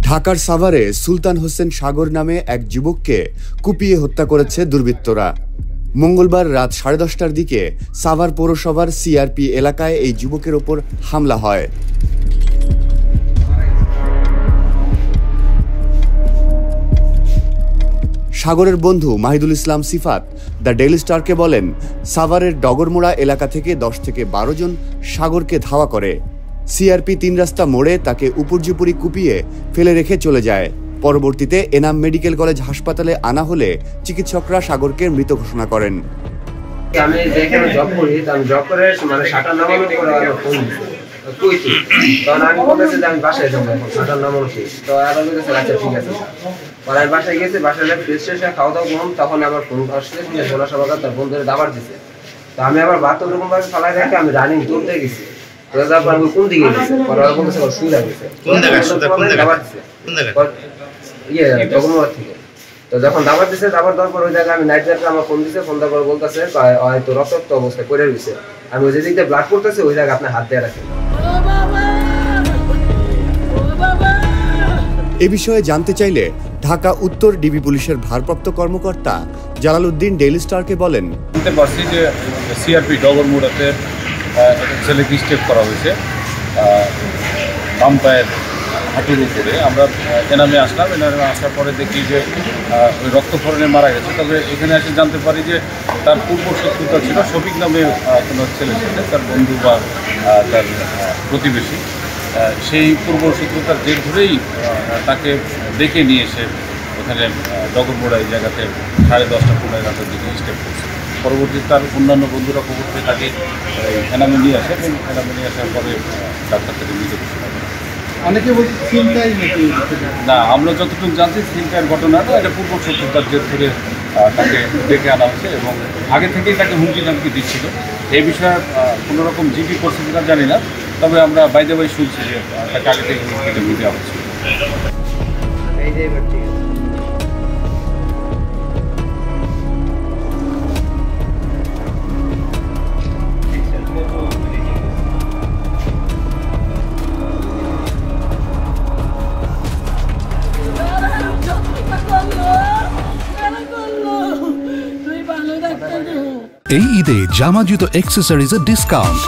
ঢাকার সাভারে সুলতান হোসেন সাগর নামে এক যুবককে কুপিয়ে হত্যা করেছে দুর্বৃত্তরা। মঙ্গলবার রাত 10:30টার দিকে সাভার পৌরসভার সিআরপি এলাকায় এই যুবকের ওপর হামলা হয়। সাগরের বন্ধু মাহিদুল ইসলাম সিফাত দ্য ডেইলি স্টারকে বলেন, সাভারের ডগরমোড়া এলাকা থেকে 10 থেকে 12 জন সাগরকে ধাওয়া করে। সিআরপি 3 রাস্তা মোড়ে তাকে উপর্যুপরি কুপিয়ে ফেলে রেখে চলে যায়। পরবর্তীতে এনাম মেডিকেল কলেজ হাসপাতালে আনা হলে চিকিৎসকরা সাগরকে মৃত ঘোষণা করেন। আমি যেখানে জব করি, আমি জব করে মানে শাটার নামানোর পরে ফোন কইছি, তখন আমি বলেছি যে আমি বাসায় যাবো, এখন শাটার নামানো শেষ। তো আবার বলেছে আচ্ছা ঠিক আছে। পরে আমি বাসায় গেছি, বাসায় ফ্রেশ ট্রেশে খাওয়া দাওয়া করুন, তখন আমার ফোন আসছে বোলা সবাই তার বন্ধুরা দাবার দিছে। তো আমি আবার বাথরুম রকম ভাবে ফালাই রেখে আমি রানিং তুলতে গেছি। তো তারপর আমি কোন দিকে গেছি, পরে ওরা বলতেছে ওর শুয়ে লাগছে দাবার দিছে ইয়ে ডগরমোড়া থেকে। তো যখন দাবার দিছে, দাবার দেওয়ার পর ওই জায়গায় আমি নাইট গার্ডকে আমার ফোন দিছে, ফোন দেওয়ার পর বলতেছে হয়তো রক্তাক্ত অবস্থায় পড়ে রয়েছে। আমি ওই যে দিক দিয়ে ব্লাড পড়তেছে, ওই জায়গায় আপনি হাত দিয়ে রাখেন। এ বিষয়ে জানতে চাইলে ঢাকা উত্তর ডিবি পুলিশের ভারপ্রাপ্ত কর্মকর্তা জালালউদ্দিন ডেইলি স্টারকে বলেন, জানতে পারছি যে সিআরপি ডগরমোড়াতে একটা ছেলেকে স্টেপ করা হয়েছে বাম পায়ের হাঁটুর উপরে। আমরা এনামে আসলাম, এনামে আসার পরে দেখি যে ওই রক্তক্ষরণে মারা গেছে। তবে এখানে এসে জানতে পারি যে তার পূর্ব শত্রুতা ছিল শফিক নামে কোনো ছেলের সাথে, তার বন্ধু বা তার প্রতিবেশী। সেই পূর্ব শত্রুতার জের ধরেই তাকে ডেকে নিয়ে এসে ওখানে ডগরমোড়া এই জায়গাতে 10:30টা 15 রাতের দিকে স্টেপ করছে। পরবর্তীতে তার অন্যান্য বন্ধুরা খবর পেয়ে তাকে এনামে নিয়ে আসে এবং এনামে নিয়ে আসার পরে ডাক্তার থেকে মৃত ঘোষণা করে। অনেকে বলছে ছিনতাই নাকি? না, আমরা যতটুকু জানছি ছিনতাইয়ের ঘটনা না, এটা পূর্ব শত্রুতার জের ধরে তাকে ডেকে আনা হয়েছে এবং আগে থেকেই তাকে হুমকি ধামকি দিচ্ছিল। এই বিষয়ে কোনো রকম জিপি করছে কিনা জানি না, তবে আমরা বাইরে শুনছি যে তাকে আগে থেকে হুমকি ধামকি দেওয়া হচ্ছে। এই ঈদে জামা জুতো অ্যাক্সেসরিজের ডিসকাউন্ট।